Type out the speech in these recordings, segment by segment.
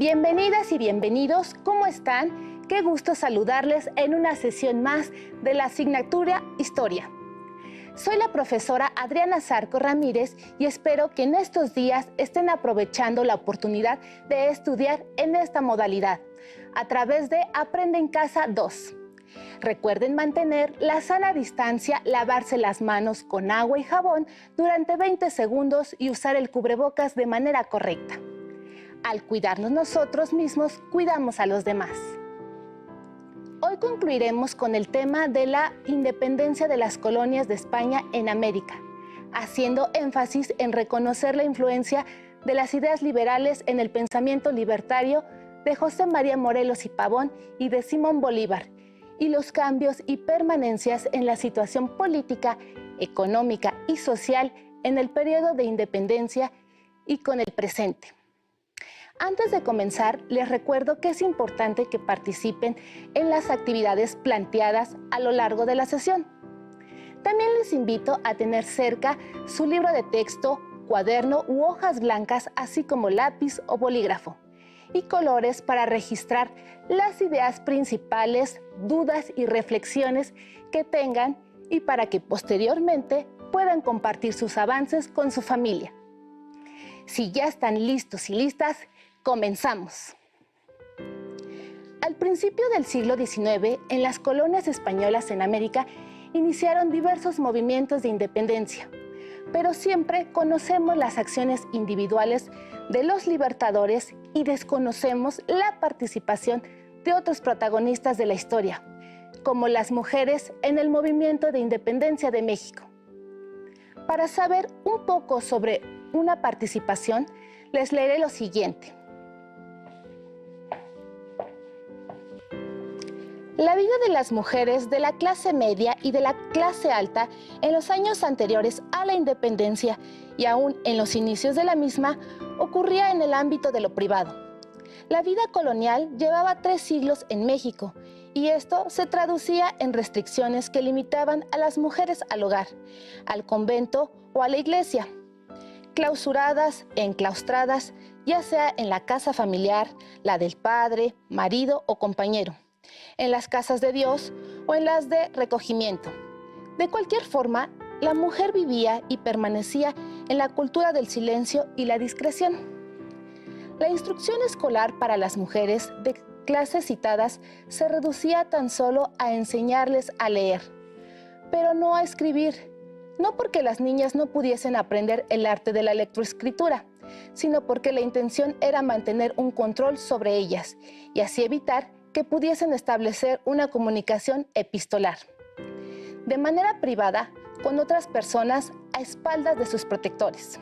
Bienvenidas y bienvenidos, ¿cómo están? Qué gusto saludarles en una sesión más de la asignatura Historia. Soy la profesora Adriana Zarco Ramírez y espero que en estos días estén aprovechando la oportunidad de estudiar en esta modalidad a través de Aprende en Casa 2. Recuerden mantener la sana distancia, lavarse las manos con agua y jabón durante 20 segundos y usar el cubrebocas de manera correcta. Al cuidarnos nosotros mismos, cuidamos a los demás. Hoy concluiremos con el tema de la independencia de las colonias de España en América, haciendo énfasis en reconocer la influencia de las ideas liberales en el pensamiento libertario de José María Morelos y Pavón y de Simón Bolívar, y los cambios y permanencias en la situación política, económica y social en el periodo de independencia y con el presente. Antes de comenzar, les recuerdo que es importante que participen en las actividades planteadas a lo largo de la sesión. También les invito a tener cerca su libro de texto, cuaderno u hojas blancas, así como lápiz o bolígrafo, y colores para registrar las ideas principales, dudas y reflexiones que tengan y para que posteriormente puedan compartir sus avances con su familia. Si ya están listos y listas, comenzamos. Al principio del siglo XIX, en las colonias españolas en América, iniciaron diversos movimientos de independencia, pero siempre conocemos las acciones individuales de los libertadores y desconocemos la participación de otros protagonistas de la historia, como las mujeres en el movimiento de independencia de México. Para saber un poco sobre una participación, les leeré lo siguiente. La vida de las mujeres de la clase media y de la clase alta en los años anteriores a la independencia y aún en los inicios de la misma ocurría en el ámbito de lo privado. La vida colonial llevaba 3 siglos en México y esto se traducía en restricciones que limitaban a las mujeres al hogar, al convento o a la iglesia, clausuradas e enclaustradas, ya sea en la casa familiar, la del padre, marido o compañero, en las casas de Dios o en las de recogimiento. De cualquier forma, la mujer vivía y permanecía en la cultura del silencio y la discreción. La instrucción escolar para las mujeres de clases citadas se reducía tan solo a enseñarles a leer, pero no a escribir, no porque las niñas no pudiesen aprender el arte de la lectoescritura, sino porque la intención era mantener un control sobre ellas y así evitar que pudiesen establecer una comunicación epistolar, de manera privada, con otras personas a espaldas de sus protectores.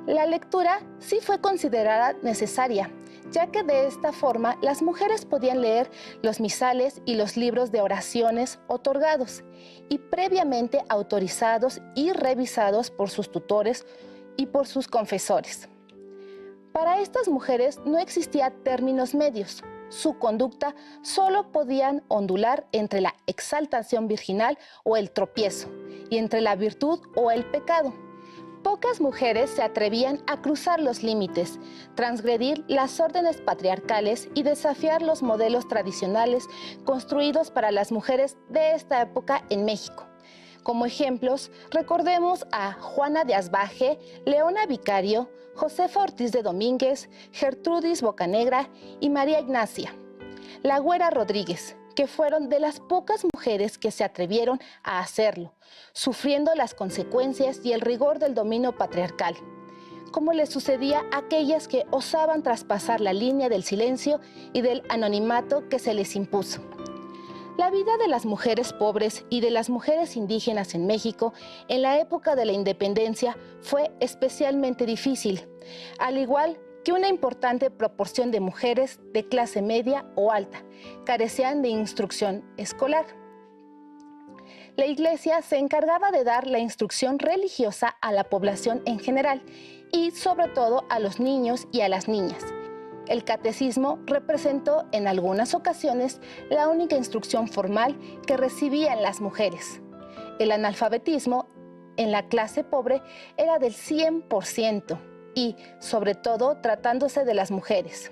La lectura sí fue considerada necesaria, ya que de esta forma las mujeres podían leer los misales y los libros de oraciones otorgados y previamente autorizados y revisados por sus tutores y por sus confesores. Para estas mujeres no existía términos medios. Su conducta solo podían ondular entre la exaltación virginal o el tropiezo y entre la virtud o el pecado. Pocas mujeres se atrevían a cruzar los límites, transgredir las órdenes patriarcales y desafiar los modelos tradicionales construidos para las mujeres de esta época en México. Como ejemplos, recordemos a Juana de Asbaje, Leona Vicario, Josefa Ortiz de Domínguez, Gertrudis Bocanegra y María Ignacia, la Güera Rodríguez, que fueron de las pocas mujeres que se atrevieron a hacerlo, sufriendo las consecuencias y el rigor del dominio patriarcal, como le sucedía a aquellas que osaban traspasar la línea del silencio y del anonimato que se les impuso. La vida de las mujeres pobres y de las mujeres indígenas en México en la época de la independencia fue especialmente difícil, al igual que una importante proporción de mujeres de clase media o alta carecían de instrucción escolar. La Iglesia se encargaba de dar la instrucción religiosa a la población en general y sobre todo a los niños y a las niñas. El catecismo representó en algunas ocasiones la única instrucción formal que recibían las mujeres. El analfabetismo en la clase pobre era del 100% y, sobre todo, tratándose de las mujeres.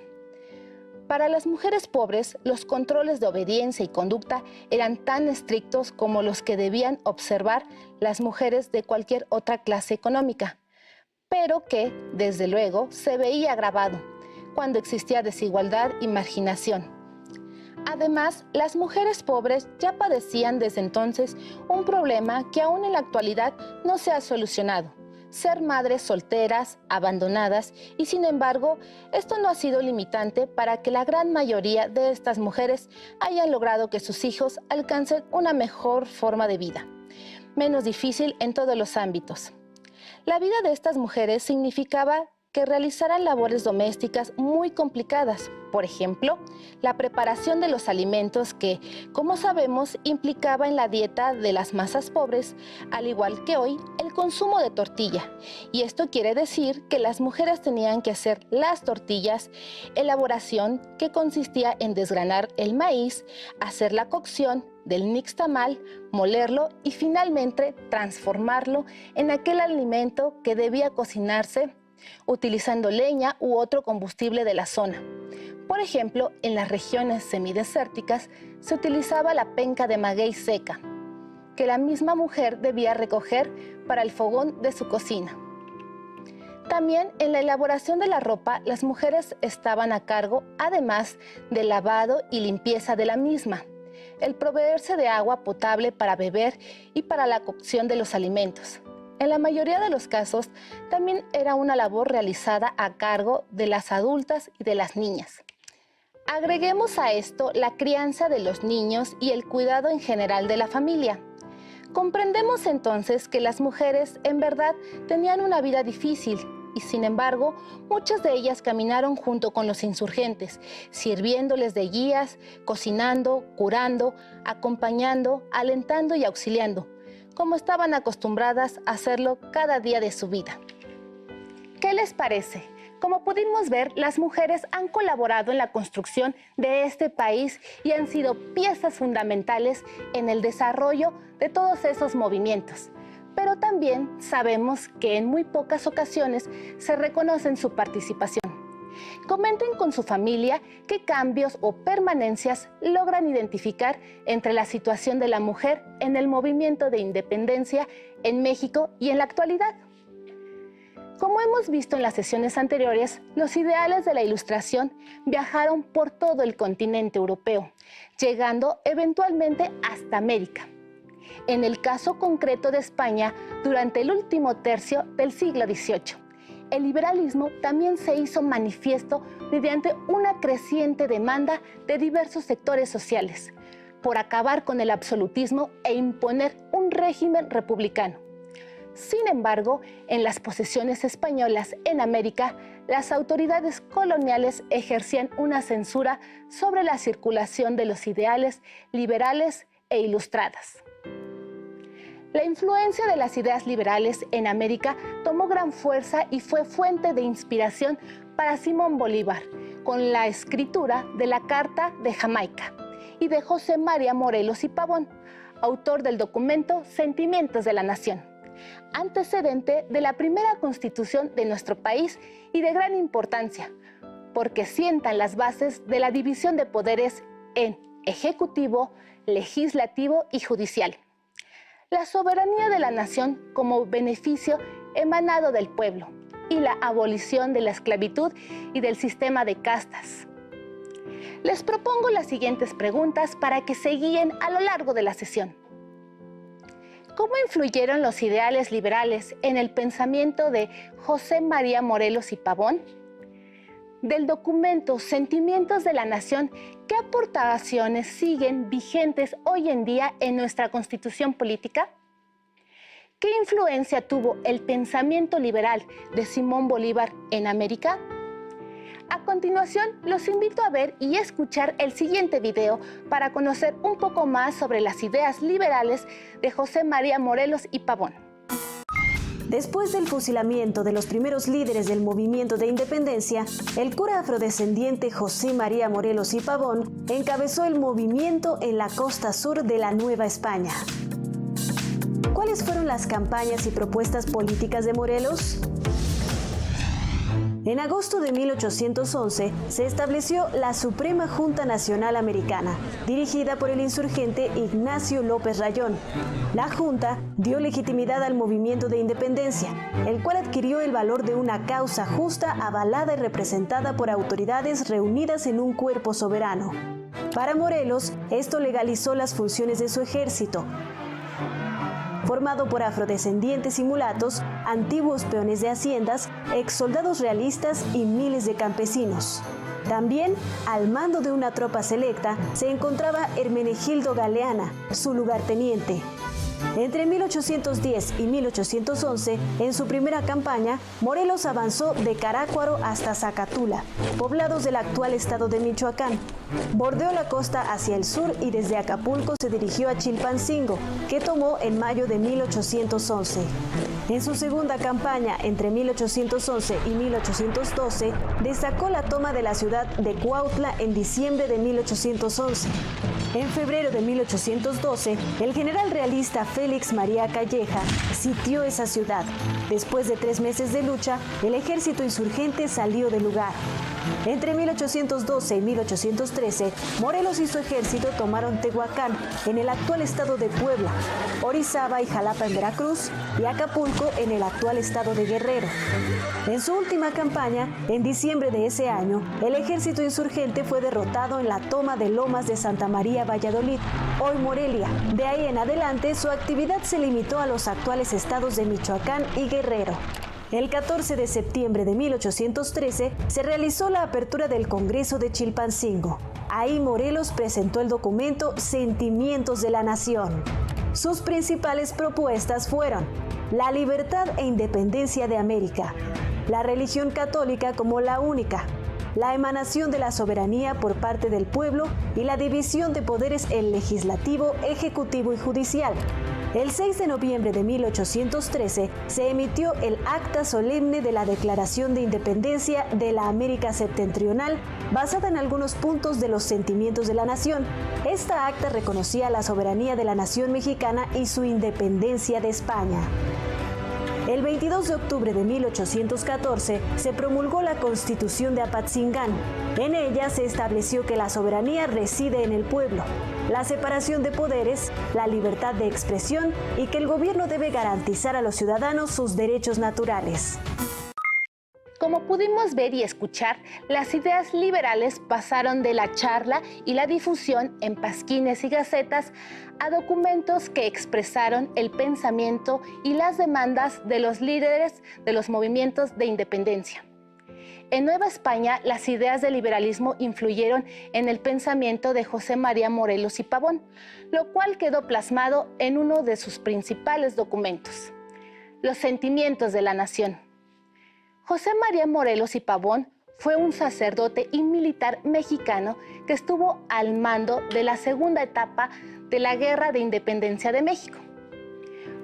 Para las mujeres pobres, los controles de obediencia y conducta eran tan estrictos como los que debían observar las mujeres de cualquier otra clase económica, pero que, desde luego, se veía agravado cuando existía desigualdad y marginación. Además, las mujeres pobres ya padecían desde entonces un problema que aún en la actualidad no se ha solucionado: ser madres solteras, abandonadas, y sin embargo, esto no ha sido limitante para que la gran mayoría de estas mujeres hayan logrado que sus hijos alcancen una mejor forma de vida, menos difícil en todos los ámbitos. La vida de estas mujeres significaba que realizaran labores domésticas muy complicadas. Por ejemplo, la preparación de los alimentos que, como sabemos, implicaba en la dieta de las masas pobres, al igual que hoy, el consumo de tortilla. Y esto quiere decir que las mujeres tenían que hacer las tortillas, elaboración que consistía en desgranar el maíz, hacer la cocción del nixtamal, molerlo y finalmente transformarlo en aquel alimento que debía cocinarse utilizando leña u otro combustible de la zona. Por ejemplo, en las regiones semidesérticas se utilizaba la penca de maguey seca, que la misma mujer debía recoger para el fogón de su cocina. También en la elaboración de la ropa, las mujeres estaban a cargo, además del lavado y limpieza de la misma, el proveerse de agua potable para beber y para la cocción de los alimentos. En la mayoría de los casos, también era una labor realizada a cargo de las adultas y de las niñas. Agreguemos a esto la crianza de los niños y el cuidado en general de la familia. Comprendemos entonces que las mujeres en verdad tenían una vida difícil y sin embargo muchas de ellas caminaron junto con los insurgentes, sirviéndoles de guías, cocinando, curando, acompañando, alentando y auxiliando, como estaban acostumbradas a hacerlo cada día de su vida. ¿Qué les parece? Como pudimos ver, las mujeres han colaborado en la construcción de este país y han sido piezas fundamentales en el desarrollo de todos esos movimientos. Pero también sabemos que en muy pocas ocasiones se reconoce su participación. Comenten con su familia qué cambios o permanencias logran identificar entre la situación de la mujer en el movimiento de independencia en México y en la actualidad. Como hemos visto en las sesiones anteriores, los ideales de la Ilustración viajaron por todo el continente europeo, llegando eventualmente hasta América. En el caso concreto de España, durante el último tercio del siglo XVIII, el liberalismo también se hizo manifiesto mediante una creciente demanda de diversos sectores sociales por acabar con el absolutismo e imponer un régimen republicano. Sin embargo, en las posesiones españolas en América, las autoridades coloniales ejercían una censura sobre la circulación de los ideales liberales e ilustradas. La influencia de las ideas liberales en América tomó gran fuerza y fue fuente de inspiración para Simón Bolívar, con la escritura de la Carta de Jamaica y de José María Morelos y Pavón, autor del documento Sentimientos de la Nación, antecedente de la primera constitución de nuestro país y de gran importancia, porque sientan las bases de la división de poderes en ejecutivo, legislativo y judicial. La soberanía de la nación como beneficio emanado del pueblo y la abolición de la esclavitud y del sistema de castas. Les propongo las siguientes preguntas para que se guíen a lo largo de la sesión. ¿Cómo influyeron los ideales liberales en el pensamiento de José María Morelos y Pavón? Del documento Sentimientos de la Nación, ¿qué aportaciones siguen vigentes hoy en día en nuestra Constitución política? ¿Qué influencia tuvo el pensamiento liberal de Simón Bolívar en América? A continuación, los invito a ver y escuchar el siguiente video para conocer un poco más sobre las ideas liberales de José María Morelos y Pavón. Después del fusilamiento de los primeros líderes del movimiento de independencia, el cura afrodescendiente José María Morelos y Pavón encabezó el movimiento en la costa sur de la Nueva España. ¿Cuáles fueron las campañas y propuestas políticas de Morelos? En agosto de 1811 se estableció la Suprema Junta Nacional Americana, dirigida por el insurgente Ignacio López Rayón. La Junta dio legitimidad al movimiento de independencia, el cual adquirió el valor de una causa justa, avalada y representada por autoridades reunidas en un cuerpo soberano. Para Morelos, esto legalizó las funciones de su ejército, formado por afrodescendientes y mulatos, antiguos peones de haciendas, exsoldados realistas y miles de campesinos. También, al mando de una tropa selecta, se encontraba Hermenegildo Galeana, su lugarteniente. Entre 1810 y 1811, en su primera campaña, Morelos avanzó de Carácuaro hasta Zacatula, poblados del actual estado de Michoacán. Bordeó la costa hacia el sur y desde Acapulco se dirigió a Chilpancingo, que tomó en mayo de 1811. En su segunda campaña, entre 1811 y 1812, destacó la toma de la ciudad de Cuautla en diciembre de 1811. En febrero de 1812, el general realista Félix María Calleja sitió esa ciudad. Después de 3 meses de lucha, el ejército insurgente salió del lugar. Entre 1812 y 1813, Morelos y su ejército tomaron Tehuacán, en el actual estado de Puebla, Orizaba y Jalapa en Veracruz, y Acapulco en el actual estado de Guerrero. En su última campaña, en diciembre de ese año, el ejército insurgente fue derrotado en la toma de Lomas de Santa María, Valladolid, hoy Morelia. De ahí en adelante, su actividad se limitó a los actuales estados de Michoacán y Guerrero. El 14 de septiembre de 1813 se realizó la apertura del Congreso de Chilpancingo. Ahí Morelos presentó el documento Sentimientos de la Nación. Sus principales propuestas fueron la libertad e independencia de América, la religión católica como la única, la emanación de la soberanía por parte del pueblo y la división de poderes en legislativo, ejecutivo y judicial. El 6 de noviembre de 1813 se emitió el Acta Solemne de la Declaración de Independencia de la América Septentrional, basada en algunos puntos de los sentimientos de la nación. Esta acta reconocía la soberanía de la nación mexicana y su independencia de España. El 22 de octubre de 1814 se promulgó la Constitución de Apatzingán. En ella se estableció que la soberanía reside en el pueblo, la separación de poderes, la libertad de expresión y que el gobierno debe garantizar a los ciudadanos sus derechos naturales. Como pudimos ver y escuchar, las ideas liberales pasaron de la charla y la difusión en pasquines y gacetas a documentos que expresaron el pensamiento y las demandas de los líderes de los movimientos de independencia. En Nueva España, las ideas del liberalismo influyeron en el pensamiento de José María Morelos y Pavón, lo cual quedó plasmado en uno de sus principales documentos, Los Sentimientos de la Nación. José María Morelos y Pavón fue un sacerdote y militar mexicano que estuvo al mando de la segunda etapa de la Guerra de Independencia de México.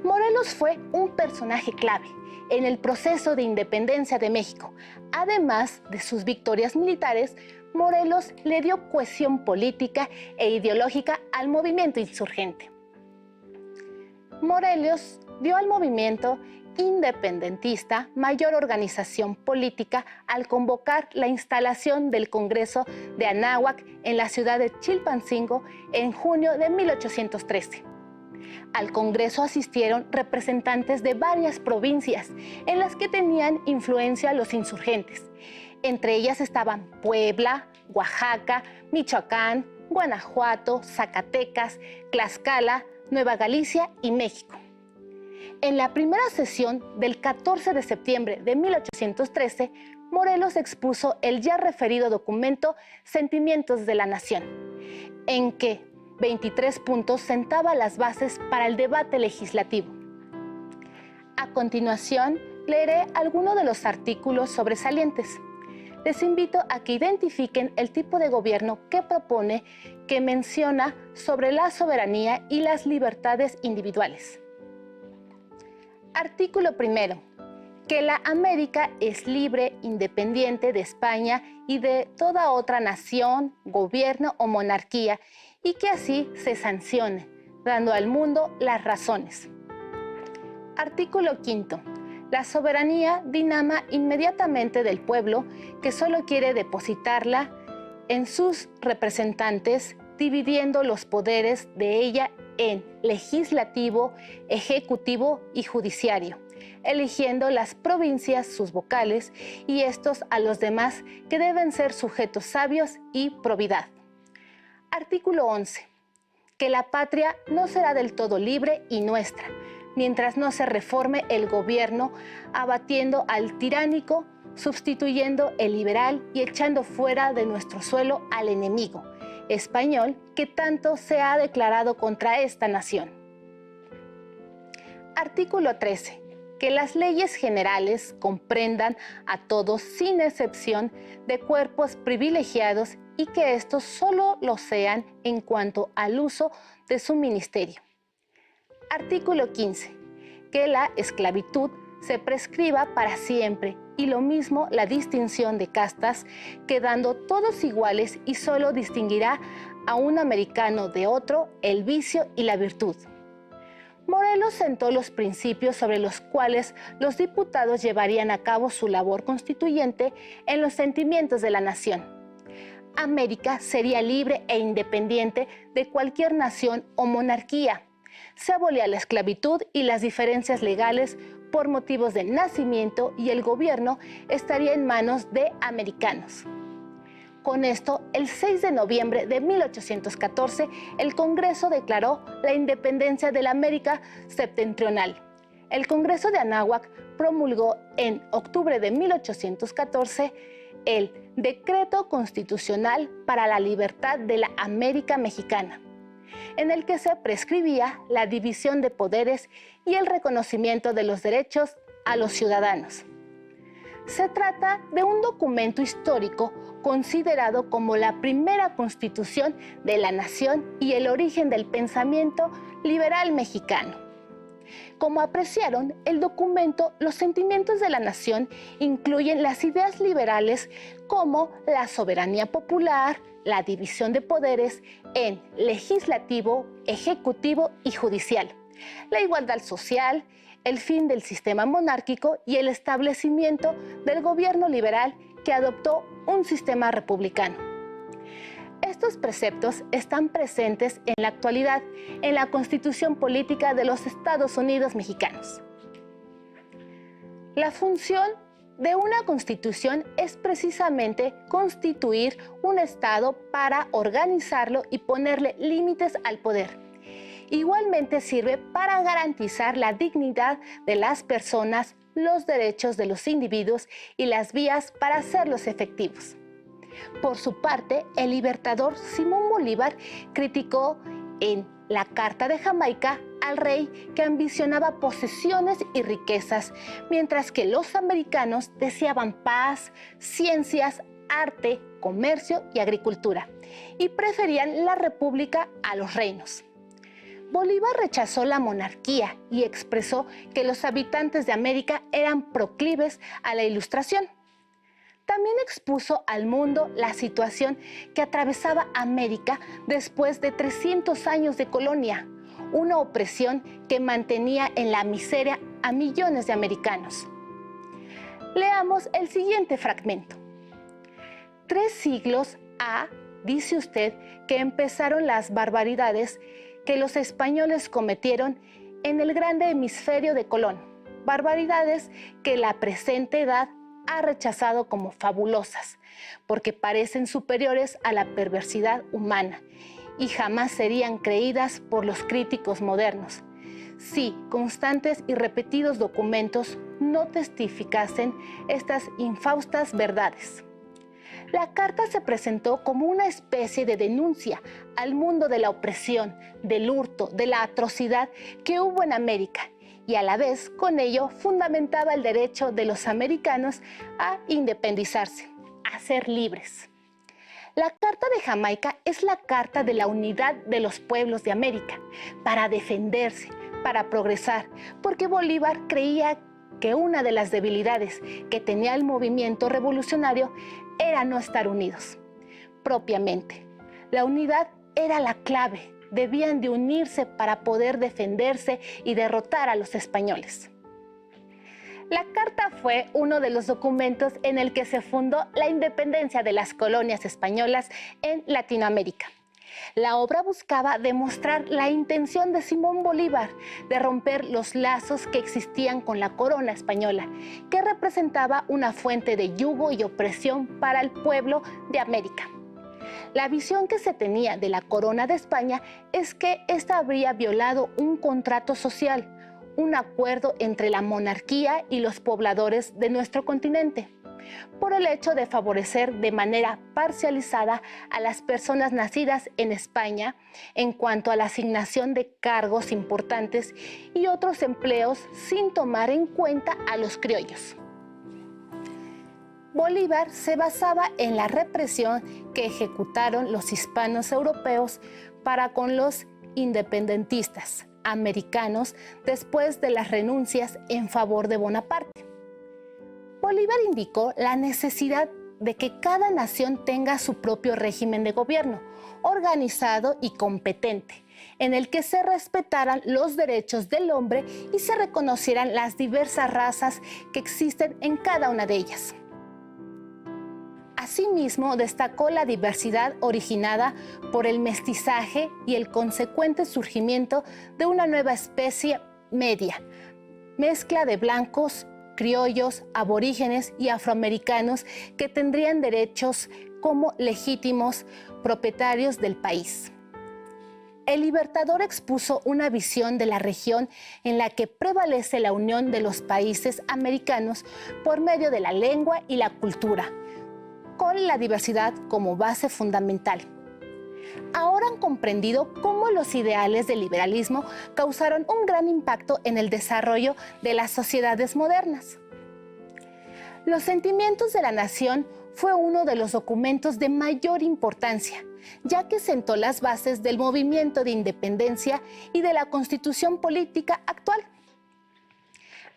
Morelos fue un personaje clave en el proceso de independencia de México. Además de sus victorias militares, Morelos le dio cohesión política e ideológica al movimiento insurgente. Morelos dio al movimiento independentista mayor organización política al convocar la instalación del Congreso de Anáhuac en la ciudad de Chilpancingo en junio de 1813. Al Congreso asistieron representantes de varias provincias en las que tenían influencia los insurgentes. Entre ellas estaban Puebla, Oaxaca, Michoacán, Guanajuato, Zacatecas, Tlaxcala, Nueva Galicia y México. En la primera sesión del 14 de septiembre de 1813, Morelos expuso el ya referido documento Sentimientos de la Nación, en que 23 puntos sentaba las bases para el debate legislativo. A continuación, leeré algunos de los artículos sobresalientes. Les invito a que identifiquen el tipo de gobierno que propone, que menciona sobre la soberanía y las libertades individuales. Artículo primero. Que la América es libre, independiente de España y de toda otra nación, gobierno o monarquía, y que así se sancione, dando al mundo las razones. Artículo quinto. La soberanía dinama inmediatamente del pueblo, que solo quiere depositarla en sus representantes, dividiendo los poderes de ella en legislativo, ejecutivo y judiciario, eligiendo las provincias sus vocales y estos a los demás, que deben ser sujetos sabios y probidad. Artículo 11. Que la patria no será del todo libre y nuestra, mientras no se reforme el gobierno, abatiendo al tiránico, sustituyendo el liberal y echando fuera de nuestro suelo al enemigo español que tanto se ha declarado contra esta nación. Artículo 13. Que las leyes generales comprendan a todos sin excepción de cuerpos privilegiados y que estos solo lo sean en cuanto al uso de su ministerio. Artículo 15. Que la esclavitud se prescriba para siempre y lo mismo la distinción de castas, quedando todos iguales y solo distinguirá a un americano de otro el vicio y la virtud. Morelos sentó los principios sobre los cuales los diputados llevarían a cabo su labor constituyente en los sentimientos de la nación. América sería libre e independiente de cualquier nación o monarquía. Se abolía la esclavitud y las diferencias legales por motivos de nacimiento y el gobierno estaría en manos de americanos. Con esto, el 6 de noviembre de 1814, el Congreso declaró la independencia de la América septentrional. El Congreso de Anáhuac promulgó en octubre de 1814 el Decreto Constitucional para la Libertad de la América Mexicana, en el que se prescribía la división de poderes y el reconocimiento de los derechos a los ciudadanos. Se trata de un documento histórico considerado como la primera constitución de la nación y el origen del pensamiento liberal mexicano. Como apreciaron, el documento Los sentimientos de la nación incluyen las ideas liberales como la soberanía popular, la división de poderes en legislativo, ejecutivo y judicial, la igualdad social, el fin del sistema monárquico y el establecimiento del gobierno liberal que adoptó un sistema republicano. Estos preceptos están presentes en la actualidad en la Constitución Política de los Estados Unidos Mexicanos. La función de una constitución es precisamente constituir un Estado para organizarlo y ponerle límites al poder. Igualmente sirve para garantizar la dignidad de las personas, los derechos de los individuos y las vías para hacerlos efectivos. Por su parte, el libertador Simón Bolívar criticó en la Carta de Jamaica al rey que ambicionaba posesiones y riquezas, mientras que los americanos deseaban paz, ciencias, arte, comercio y agricultura, y preferían la república a los reinos. Bolívar rechazó la monarquía y expresó que los habitantes de América eran proclives a la ilustración. También expuso al mundo la situación que atravesaba América después de 300 años de colonia, una opresión que mantenía en la miseria a millones de americanos. Leamos el siguiente fragmento. 3 siglos ha, dice usted, que empezaron las barbaridades que los españoles cometieron en el grande hemisferio de Colón, barbaridades que la presente edad ha rechazado como fabulosas, porque parecen superiores a la perversidad humana y jamás serían creídas por los críticos modernos, si constantes y repetidos documentos no testificasen estas infaustas verdades. La carta se presentó como una especie de denuncia al mundo de la opresión, del hurto, de la atrocidad que hubo en América, y a la vez con ello fundamentaba el derecho de los americanos a independizarse, a ser libres. La Carta de Jamaica es la carta de la unidad de los pueblos de América, para defenderse, para progresar, porque Bolívar creía que una de las debilidades que tenía el movimiento revolucionario era no estar unidos. Propiamente, la unidad era la clave. Debían de unirse para poder defenderse y derrotar a los españoles. La Carta fue uno de los documentos en el que se fundó la independencia de las colonias españolas en Latinoamérica. La obra buscaba demostrar la intención de Simón Bolívar de romper los lazos que existían con la corona española, que representaba una fuente de yugo y opresión para el pueblo de América. La visión que se tenía de la corona de España es que ésta habría violado un contrato social, un acuerdo entre la monarquía y los pobladores de nuestro continente, por el hecho de favorecer de manera parcializada a las personas nacidas en España en cuanto a la asignación de cargos importantes y otros empleos sin tomar en cuenta a los criollos. Bolívar se basaba en la represión que ejecutaron los hispanos europeos para con los independentistas americanos después de las renuncias en favor de Bonaparte. Bolívar indicó la necesidad de que cada nación tenga su propio régimen de gobierno, organizado y competente, en el que se respetaran los derechos del hombre y se reconocieran las diversas razas que existen en cada una de ellas. Asimismo, destacó la diversidad originada por el mestizaje y el consecuente surgimiento de una nueva especie media, mezcla de blancos, criollos, aborígenes y afroamericanos que tendrían derechos como legítimos propietarios del país. El Libertador expuso una visión de la región en la que prevalece la unión de los países americanos por medio de la lengua y la cultura, con la diversidad como base fundamental. Ahora han comprendido cómo los ideales del liberalismo causaron un gran impacto en el desarrollo de las sociedades modernas. Los sentimientos de la nación fue uno de los documentos de mayor importancia, ya que sentó las bases del movimiento de independencia y de la constitución política actual.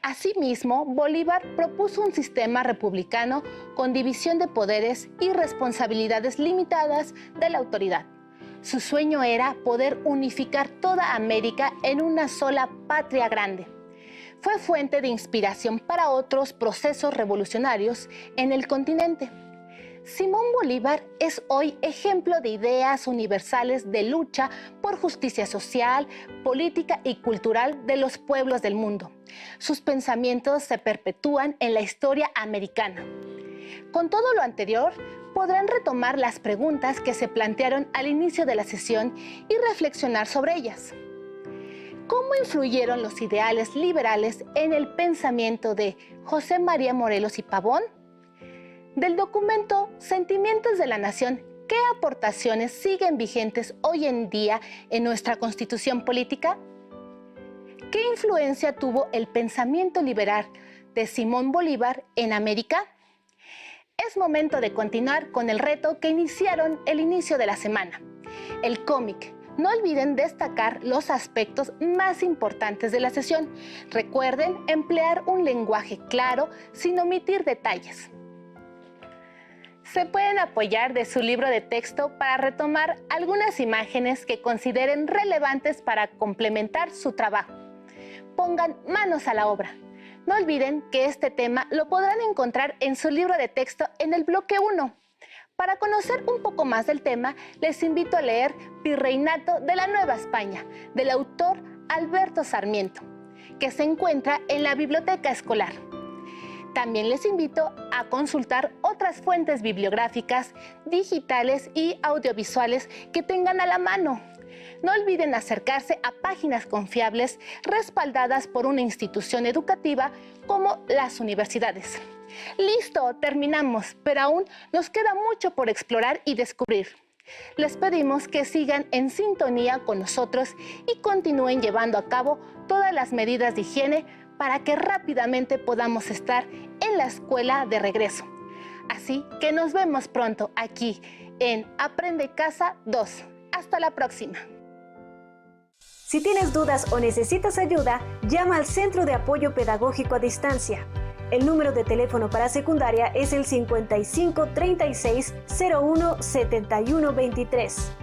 Asimismo, Bolívar propuso un sistema republicano con división de poderes y responsabilidades limitadas de la autoridad. Su sueño era poder unificar toda América en una sola patria grande. Fue fuente de inspiración para otros procesos revolucionarios en el continente. Simón Bolívar es hoy ejemplo de ideas universales de lucha por justicia social, política y cultural de los pueblos del mundo. Sus pensamientos se perpetúan en la historia americana. Con todo lo anterior, podrán retomar las preguntas que se plantearon al inicio de la sesión y reflexionar sobre ellas. ¿Cómo influyeron los ideales liberales en el pensamiento de José María Morelos y Pavón? Del documento Sentimientos de la Nación, ¿qué aportaciones siguen vigentes hoy en día en nuestra Constitución política? ¿Qué influencia tuvo el pensamiento liberal de Simón Bolívar en América? Es momento de continuar con el reto que iniciaron el inicio de la semana, el cómic. No olviden destacar los aspectos más importantes de la sesión. Recuerden emplear un lenguaje claro sin omitir detalles. Se pueden apoyar de su libro de texto para retomar algunas imágenes que consideren relevantes para complementar su trabajo. Pongan manos a la obra. No olviden que este tema lo podrán encontrar en su libro de texto en el bloque 1. Para conocer un poco más del tema, les invito a leer Virreinato de la Nueva España, del autor Alberto Sarmiento, que se encuentra en la biblioteca escolar. También les invito a consultar otras fuentes bibliográficas, digitales y audiovisuales que tengan a la mano. No olviden acercarse a páginas confiables respaldadas por una institución educativa como las universidades. Listo, terminamos, pero aún nos queda mucho por explorar y descubrir. Les pedimos que sigan en sintonía con nosotros y continúen llevando a cabo todas las medidas de higiene para que rápidamente podamos estar en la escuela de regreso. Así que nos vemos pronto aquí en Aprende Casa 2. Hasta la próxima. Si tienes dudas o necesitas ayuda, llama al Centro de Apoyo Pedagógico a Distancia. El número de teléfono para secundaria es el 55 36 01 71 23.